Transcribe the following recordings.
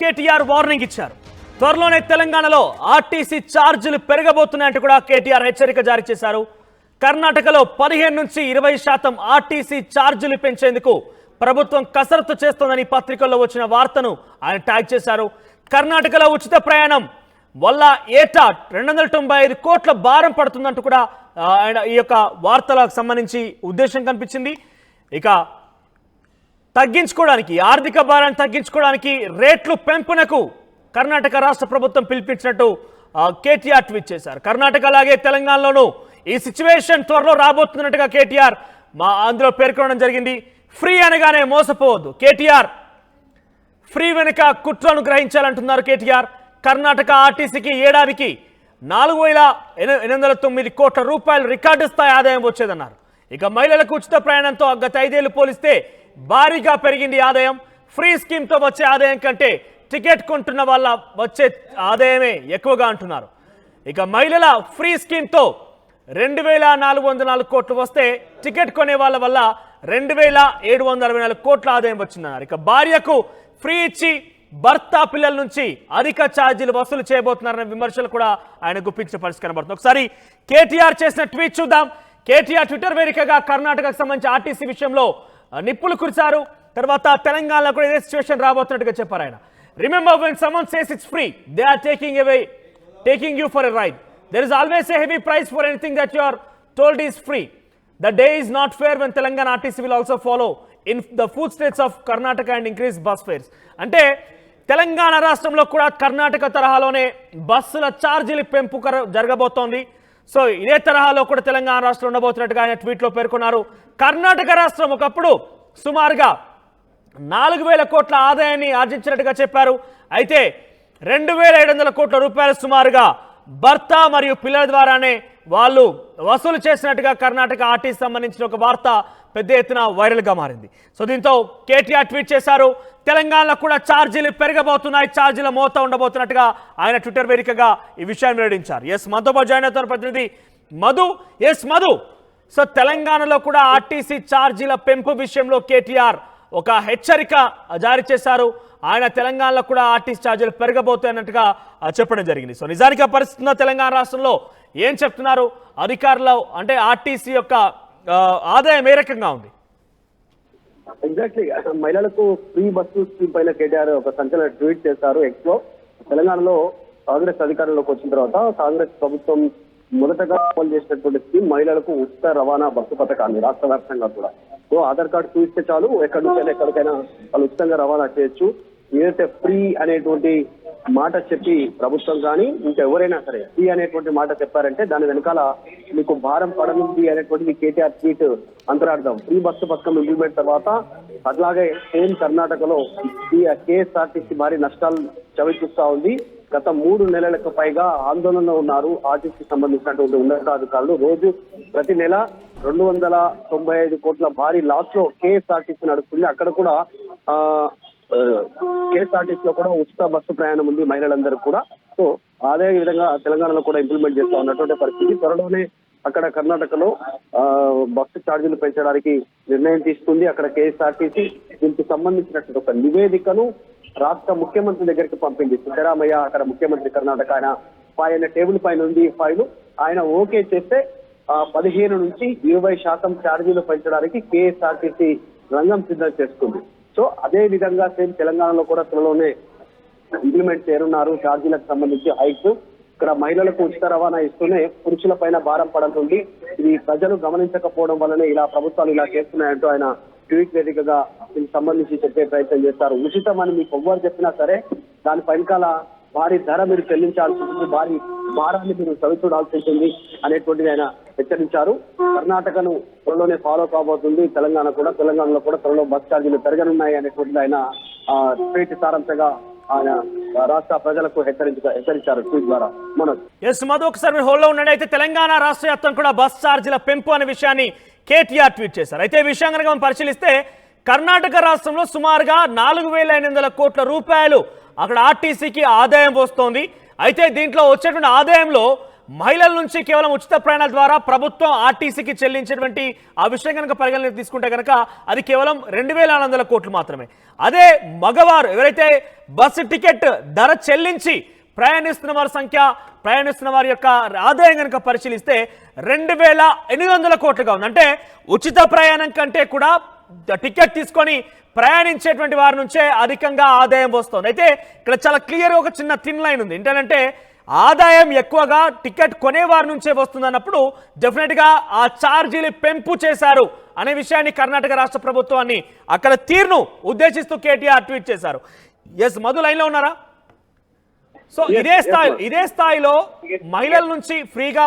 KTR warning ఇచ్చారు. త్వరలోనే తెలంగాణలో ఆర్టీసీ ఛార్జీలు పెరగబోతున్నాయంటూ కూడా కేటీఆర్ హెచ్చరిక జారీ చేశారు. కర్ణాటకలో 15 నుంచి 20% ఆర్టీసీ ఛార్జీలు పెంచేందుకు ప్రభుత్వం కసరత్తు చేస్తోందని పత్రికల్లో వచ్చిన వార్తను ఆయన ట్యాగ్ చేశారు. కర్ణాటకలో ఉచిత ప్రయాణం వల్ల ఏటా 295 కోట్ల భారం పడుతుందంటూ కూడా ఆయన ఈ యొక్క వార్తలకు సంబంధించి ఉద్దేశం కనిపించింది. ఇక తగ్గించుకోవడానికి ఆర్థిక భారాన్ని తగ్గించుకోవడానికి రేట్లు పెంపునకు కర్ణాటక రాష్ట్ర ప్రభుత్వం పిలిపించినట్టు కేటీఆర్ ట్వీట్ చేశారు. కర్ణాటక అలాగే తెలంగాణలోనూ ఈ సిచ్యువేషన్ త్వరలో రాబోతున్నట్టుగా కేటీఆర్ అందులో పేర్కొనడం జరిగింది. ఫ్రీ అనగానే మోసపోవద్దు. కేటీఆర్ ఫ్రీ వెనుక కుట్రను గ్రహించాలంటున్నారు కేటీఆర్. కర్ణాటక ఆర్టీసీకి ఏడాదికి 4,809 కోట్ల రూపాయలు రికార్డు స్థాయి ఆదాయం వచ్చేదన్నారు. ఇక మహిళలకు ఉచిత ప్రయాణంతో గత 5 ఏళ్లు పోలిస్తే భారీగా పెరిగింది ఆదాయం. ఫ్రీ స్కీమ్తో వచ్చే ఆదాయం కంటే టికెట్ కొంటున్న వాళ్ళ వచ్చే ఆదాయమే ఎక్కువగా అంటున్నారు. ఇక మహిళల ఫ్రీ స్కీమ్తో 2,404 కోట్లు వస్తే టికెట్ కొనే వాళ్ళ వల్ల 2,764 కోట్ల ఆదాయం వచ్చిందన్నారు. ఇక భార్యకు ఫ్రీ ఇచ్చి భర్త పిల్లల నుంచి అధిక ఛార్జీలు వసూలు చేయబోతున్నారనే విమర్శలు కూడా ఆయన గుప్పించిన పరిస్థితి కనబడుతుంది. ఒకసారి కేటీఆర్ చేసిన ట్వీట్ చూద్దాం. కేటీఆర్ ట్విట్టర్ వేదికగా కర్ణాటకకు సంబంధించి ఆర్టీసీ విషయంలో నిప్పులు కురిచారు. తర్వాత తెలంగాణలో కూడా ఇదే సిచ్యువేషన్ రాబోతున్నట్టుగా చెప్పారు ఆయన. Remember when someone says it's free, they are taking you for a ride. There is always a heavy price for anything that you are told is free. The day is not fair when Telangana RTC will also follow in the footsteps of Karnataka and increase bus fares. అంటే తెలంగాణ రాష్ట్రంలో కూడా కర్ణాటక తరహాలోనే బస్సుల ఛార్జీలు పెంపు జరగబోతోంది. So ఇదే తరహాలో కూడా తెలంగాణ రాష్ట్రంలో ఉండబోతున్నట్టుగా ఆయన ట్వీట్లో పేర్కొన్నారు. కర్ణాటక రాష్ట్రం ఒకప్పుడు సుమారుగా 4,000 కోట్ల ఆదాయాన్ని ఆర్జించినట్టుగా చెప్పారు. అయితే 2,700 కోట్ల రూపాయలు సుమారుగా భర్త మరియు పిల్లల ద్వారానే వాళ్ళు వసూలు చేసినట్టుగా కర్ణాటక ఆర్టీసీ సంబంధించిన ఒక వార్త పెద్ద ఎత్తున వైరల్గా మారింది. సో దీంతో కేటీఆర్ ట్వీట్ చేశారు. తెలంగాణలో కూడా ఛార్జీలు పెరగబోతున్నాయి, ఛార్జీల మోత ఉండబోతున్నట్టుగా ఆయన ట్విట్టర్ వేదికగా ఈ విషయాన్ని వెల్లడించారు. మనతో పాటు జాయిన్ అవుతున్న ప్రతినిధి మధు. మధు, సో తెలంగాణలో కూడా ఆర్టీసీ ఛార్జీల పెంపు విషయంలో కేటీఆర్ ఒక హెచ్చరిక జారీ చేశారు. ఆయన తెలంగాణలో కూడా ఆర్టీసీ ఛార్జీలు పెరగబోతున్నట్టుగా చెప్పడం జరిగింది. సో నిజానికి ఆ పరిస్థితుల్లో తెలంగాణ రాష్ట్రంలో ఏం చెప్తున్నారు అధికారులు, అంటే ఆర్టీసీ యొక్క ఆదాయం ఏ రకంగా ఉంది? ఎగ్జాక్ట్లీ మహిళలకు ఫ్రీ బస్సు స్కీమ్ పైన కేటీఆర్ ఒక సంచలన ట్వీట్ చేశారు. ఎక్స్ లో తెలంగాణలో కాంగ్రెస్ అధికారంలోకి వచ్చిన తర్వాత కాంగ్రెస్ ప్రభుత్వం మొదటగా అమలు చేసినటువంటి స్కీమ్ మహిళలకు ఉచిత రవాణా బస్సు పథకాన్ని రాష్ట్ర వ్యాప్తంగా కూడా. సో ఆధార్ కార్డు చూస్తే చాలు ఎక్కడి నుంచి ఎక్కడికైనా వాళ్ళు ఉచితంగా రవాణా చేయొచ్చు. ఏదైతే ఫ్రీ అనేటువంటి మాట చెప్పి ప్రభుత్వం కానీ ఇంకా ఎవరైనా సరే ఫ్రీ అనేటువంటి మాట చెప్పారంటే దాని వెనకాల మీకు భారం పడనుంది అనేటువంటిది కేటీఆర్ ట్వీట్ అంతరార్థం. ఫ్రీ బస్సు పథకం ఇంప్లిమెంట్ తర్వాత అట్లాగే సేమ్ కర్ణాటకలో కేఎస్ఆర్టీసీ భారీ నష్టాలు చవిచూస్తా ఉంది. గత 3 నెలలకు పైగా ఆందోళనలో ఉన్నారు ఆర్టీసీ సంబంధించినటువంటి ఉన్నతాధికారులు. రోజు ప్రతి నెల 295 కోట్ల భారీ లాస్ లో కేఎస్ఆర్టీసీ నడుస్తుంది. అక్కడ కూడా కేఎస్ఆర్టీసీలో కూడా ఉచిత బస్సు ప్రయాణం ఉంది మహిళలందరూ కూడా. సో అదే విధంగా తెలంగాణలో కూడా ఇంప్లిమెంట్ చేస్తా ఉన్నటువంటి పరిస్థితి. త్వరలోనే అక్కడ కర్ణాటకలో బస్సు ఛార్జీలు పెంచడానికి నిర్ణయం తీసుకుంది. అక్కడ కేఎస్ఆర్టీసీ దీనికి సంబంధించినటువంటి ఒక నివేదికను రాష్ట్ర ముఖ్యమంత్రి దగ్గరికి పంపింది. సిద్ధరామయ్య అక్కడ ముఖ్యమంత్రి కర్ణాటక, ఆయన టేబుల్ పైన ఉంది ఈ ఫైలు. ఆయన ఓకే చేస్తే 15 నుంచి 20% ఛార్జీలు పెంచడానికి కేఎస్ఆర్టీసీ రంగం సిద్ధం చేసుకుంది. సో అదే విధంగా సేమ్ తెలంగాణలో కూడా త్వరలోనే ఇంప్లిమెంట్ చేయనున్నారు ఛార్జీలకు సంబంధించి హైక్స్. ఇక్కడ మహిళలకు ఉచిత రవాణా ఇస్తూనే పురుషుల పైన భారం పడుతుంది. ఇది ప్రజలు గమనించకపోవడం వల్లనే ఇలా ప్రభుత్వాలు ఇలా చేస్తున్నాయంటూ ఆయన ట్వీట్ వేదికగా దీనికి సంబంధించి చెప్పే ప్రయత్నం చేస్తారు. ఉచితం అని మీకు ఎవ్వరు చెప్పినా సరే దాని వెనకాల భారీ ధర మీరు చెల్లించాల్సి ఉంటుంది, భారీ భారాన్ని మీరు చవిచూడాల్సి ఉంటుంది అనేటువంటిది ఆయన హెచ్చరించారు. కర్ణాటకను త్వరలోనే ఫాలో కాబోతుంది తెలంగాణలో కూడా త్వరలో బస్ ఛార్జీలు పెరగనున్నాయి అనేటువంటిది ఆయన ట్వీట్ సారాంశంగా ఆయన రాష్ట్ర ప్రజలకు హెచ్చరించారు ట్వీట్ ద్వారా. మధు, ఒకసారి మీరు హోల్లో ఉండండి. అయితే తెలంగాణ రాష్ట్ర వ్యాప్తం కూడా బస్ ఛార్జీల పెంపు అనే విషయాన్ని కేటీఆర్ ట్వీట్ చేశారు. అయితే ఈ విషయం కనుక మనం పరిశీలిస్తే కర్ణాటక రాష్ట్రంలో సుమారుగా 4,800 కోట్ల రూపాయలు అక్కడ ఆర్టీసీకి ఆదాయం వస్తోంది. అయితే దీంట్లో వచ్చేటువంటి ఆదాయంలో మహిళల నుంచి కేవలం ఉచిత ప్రయాణాల ద్వారా ప్రభుత్వం ఆర్టీసీకి చెల్లించేటువంటి ఆ విషయం కనుక పరిగణలోకి తీసుకుంటే కనుక అది కేవలం 2,400 కోట్లు మాత్రమే. అదే మగవారు ఎవరైతే బస్సు టికెట్ ధర చెల్లించి ప్రయాణిస్తున్న వారి సంఖ్య, ప్రయాణిస్తున్న వారి యొక్క ఆదాయం కనుక పరిశీలిస్తే 2,800 కోట్లుగా ఉంది. అంటే ఉచిత ప్రయాణం కంటే కూడా టికెట్ తీసుకొని ప్రయాణించేటువంటి వారి నుంచే అధికంగా ఆదాయం వస్తుంది. అయితే ఇక్కడ చాలా క్లియర్ ఒక చిన్న థిన్ లైన్ ఉంది. ఏంటంటే ఆదాయం ఎక్కువగా టికెట్ కొనేవారి నుంచే వస్తుంది అన్నప్పుడు డెఫినెట్గా ఆ ఛార్జీలు పెంపు చేశారు అనే విషయాన్ని కర్ణాటక రాష్ట్ర ప్రభుత్వాన్ని అక్కడ తీరును ఉద్దేశిస్తూ కేటీఆర్ ట్వీట్ చేశారు. ఎస్ మధు లైన్లో ఉన్నారా? సో ఇదే స్థాయిలో మహిళల నుంచి ఫ్రీగా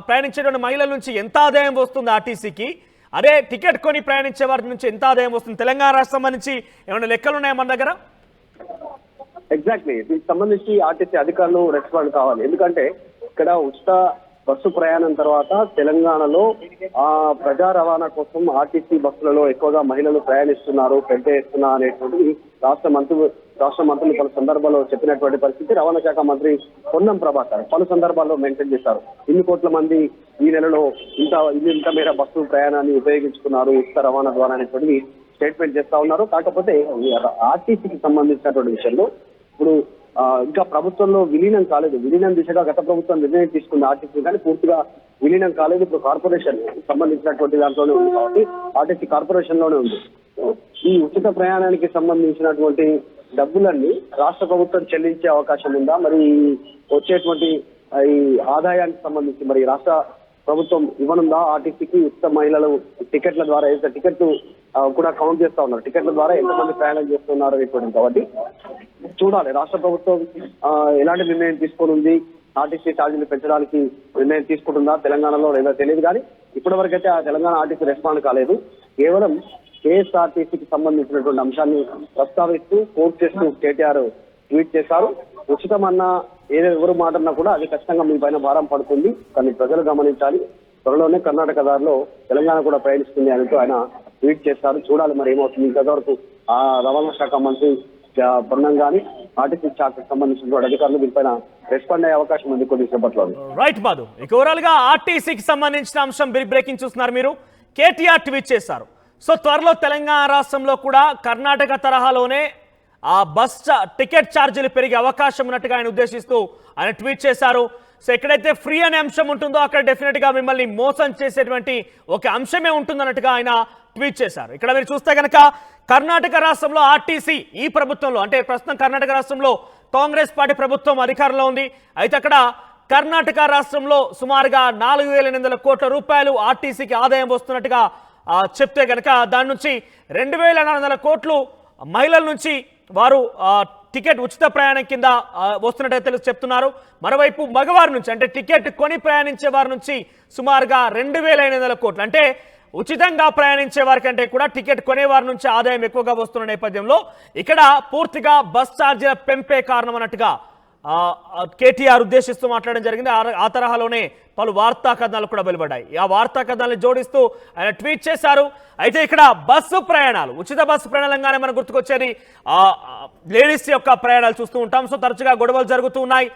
ప్రయాణించేటువంటి మహిళల నుంచి ఎంత ఆదాయం వస్తుంది ఆర్టీసీకి, అదే టికెట్ కొని ప్రయాణించే వారి నుంచి ఎంత ఆదాయం వస్తుంది? తెలంగాణ రాష్ట్రం సంబంధించి ఏమైనా లెక్కలు ఉన్నాయా మన దగ్గర? ఎగ్జాక్ట్లీ, దీనికి సంబంధించి ఆర్టీసీ అధికారులు రెస్పాండ్ కావాలి. ఎందుకంటే ఇక్కడ ఉచిత బస్సు ప్రయాణం తర్వాత తెలంగాణలో ప్రజా రవాణా కోసం ఆర్టీసీ బస్సులలో ఎక్కువగా మహిళలు ప్రయాణిస్తున్నారు, పెద్ద ఎత్తున అనేటువంటిది రాష్ట్ర మంత్రులు పలు సందర్భాల్లో చెప్పినటువంటి పరిస్థితి రవాణా శాఖ మంత్రి పొన్నం ప్రభాకర్ పలు సందర్భాల్లో మెన్షన్ చేశారు. ఇన్ని కోట్ల మంది ఈ నెలలో ఇంత మేర బస్సు ప్రయాణాన్ని ఉపయోగించుకున్నారు ఉచిత రవాణా ద్వారా అనేటువంటిది స్టేట్మెంట్ చేస్తా ఉన్నారు. కాకపోతే ఆర్టీసీకి సంబంధించినటువంటి విషయంలో ఇప్పుడు ఇంకా ప్రభుత్వంలో విలీనం కాలేదు. విలీనం దిశగా గత ప్రభుత్వం నిర్ణయం తీసుకుంది ఆర్టీసీ, కానీ పూర్తిగా విలీనం కాలేదు. ఇప్పుడు కార్పొరేషన్ సంబంధించినటువంటి దాంట్లోనే ఉంది కాబట్టి ఆర్టీసీ కార్పొరేషన్ లోనే ఉంది. ఈ ఉచిత ప్రయాణానికి సంబంధించినటువంటి డబ్బులన్నీ రాష్ట్ర ప్రభుత్వం చెల్లించే అవకాశం ఉందా? మరి వచ్చేటువంటి ఈ ఆదాయానికి సంబంధించి మరి రాష్ట్ర ప్రభుత్వం ఇవ్వనుందా ఆర్టీసీకి? ఉచిత మహిళలు టికెట్ల ద్వారా టికెట్లు కూడా కౌంట్ చేస్తా ఉన్నారు, టికెట్ల ద్వారా ఎంతమంది ప్రయాణం చేస్తున్నారు అనేటువంటి. కాబట్టి చూడాలి రాష్ట్ర ప్రభుత్వం ఎలాంటి నిర్ణయం తీసుకుని ఆర్టీసీ ఛార్జీలు పెంచడానికి నిర్ణయం తీసుకుంటుందా తెలంగాణలో లేదా తెలియదు. కానీ ఇప్పటి వరకైతే ఆ తెలంగాణ ఆర్టీసీ రెస్పాండ్ కాలేదు. కేవలం కేఎస్ఆర్టీసీకి సంబంధించినటువంటి అంశాన్ని ప్రస్తావిస్తూ కోర్టు చేస్తూ కేటీఆర్ ట్వీట్ చేశారు. ఉచితమన్నా ఎవరు మాటన్నా కూడా అది ఖచ్చితంగా మీ పైన భారం పడుతుంది, కానీ ప్రజలు గమనించాలి. త్వరలోనే కర్ణాటక దారిలో తెలంగాణ కూడా ప్రయాణిస్తుంది అంటూ ఆయన ట్వీట్ చేశారు. చూడాలి మరి ఏమవుతుంది. ఇంతవరకు ఆ రవాణా శాఖ మంత్రి పొన్నం కానీ ఆర్టీసీ శాఖకు సంబంధించిన అధికారులు దీనిపైన రెస్పాండ్ అయ్యే అవకాశం ఉంది కొద్దిసేపట్లో. రైట్ మధు, ఇక ఓవరాల్ గా ఆర్టీసీకి సంబంధించిన అంశం బ్రేకింగ్ చూస్తున్నారు మీరు. కేటీఆర్ ట్వీట్ చేశారు. సో త్వరలో తెలంగాణ రాష్ట్రంలో కూడా కర్ణాటక తరహాలోనే ఆ బస్ టికెట్ ఛార్జీలు పెరిగే అవకాశం ఉన్నట్టుగా ఆయన ఉద్దేశిస్తూ ఆయన ట్వీట్ చేశారు. సో ఎక్కడైతే ఫ్రీ అనే అంశం ఉంటుందో అక్కడ డెఫినెట్ గా మిమ్మల్ని మోసం చేసేటువంటి ఒక అంశమే ఉంటుందన్నట్టుగా ఆయన ట్వీట్ చేశారు. ఇక్కడ మీరు చూస్తే కనుక కర్ణాటక రాష్ట్రంలో ఆర్టీసీ ఈ ప్రభుత్వంలో అంటే ప్రస్తుతం కర్ణాటక రాష్ట్రంలో కాంగ్రెస్ పార్టీ ప్రభుత్వం అధికారంలో ఉంది. అయితే అక్కడ కర్ణాటక రాష్ట్రంలో సుమారుగా 4,800 కోట్ల రూపాయలు ఆర్టీసీకి ఆదాయం వస్తున్నట్టుగా చెప్తే కనుక దాని నుంచి 2,400 కోట్లు మహిళల నుంచి వారు టికెట్ ఉచిత ప్రయాణం కింద వస్తున్నట్టు చెప్తున్నారు. మరోవైపు మగవారి నుంచి అంటే టికెట్ కొని ప్రయాణించే వారి నుంచి సుమారుగా 2,500 కోట్లు, అంటే ఉచితంగా ప్రయాణించే వారి కంటే కూడా టికెట్ కొనేవారి నుంచి ఆదాయం ఎక్కువగా వస్తున్న నేపథ్యంలో ఇక్కడ పూర్తిగా బస్ ఛార్జీల పెంపే కారణం అన్నట్టుగా కేటీఆర్ ఉద్దేశిస్తూ మాట్లాడడం జరిగింది. ఆ తరహాలోనే పలు వార్తా కథనాలు కూడా వెలువడ్డాయి. ఆ వార్తా కథనాలను జోడిస్తూ ఆయన ట్వీట్ చేశారు. అయితే ఇక్కడ బస్సు ప్రయాణాలు ఉచిత బస్సు ప్రయాణంగానే మనకు గుర్తుకొచ్చేది లేడీస్ యొక్క ప్రయాణాలు చూస్తూ ఉంటాం. సో తరచుగా గొడవలు జరుగుతూ ఉన్నాయి.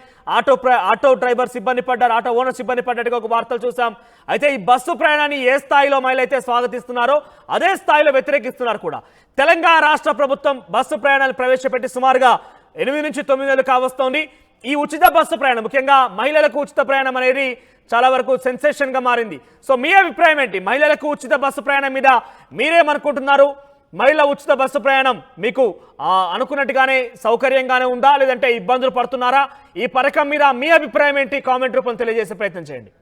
ఆటో డ్రైవర్స్ ఇబ్బంది పడ్డారు, ఆటో ఓనర్స్ ఇబ్బంది పడ్డట్టుగా ఒక వార్తలు చూసాం. అయితే ఈ బస్సు ప్రయాణాన్ని ఏ స్థాయిలో మహిళలు అయితే స్వాగతిస్తున్నారో అదే స్థాయిలో వ్యతిరేకిస్తున్నారు కూడా. తెలంగాణ రాష్ట్ర ప్రభుత్వం బస్సు ప్రయాణాలు ప్రవేశపెట్టి సుమారుగా 8 నుంచి 9 నెలలు కావస్తోంది. ఈ ఉచిత బస్సు ప్రయాణం ముఖ్యంగా మహిళలకు ఉచిత ప్రయాణం అనేది చాలా వరకు సెన్సేషన్ గా మారింది. సో మీ అభిప్రాయం ఏంటి? మహిళలకు ఉచిత బస్సు ప్రయాణం మీద మీరేమనుకుంటున్నారు? మహిళల ఉచిత బస్సు ప్రయాణం మీకు అనుకున్నట్టుగానే సౌకర్యంగానే ఉందా, లేదంటే ఇబ్బందులు పడుతున్నారా? ఈ పథకం మీద మీ అభిప్రాయం ఏంటి? కామెంట్ రూపంలో తెలియజేసే ప్రయత్నం చేయండి.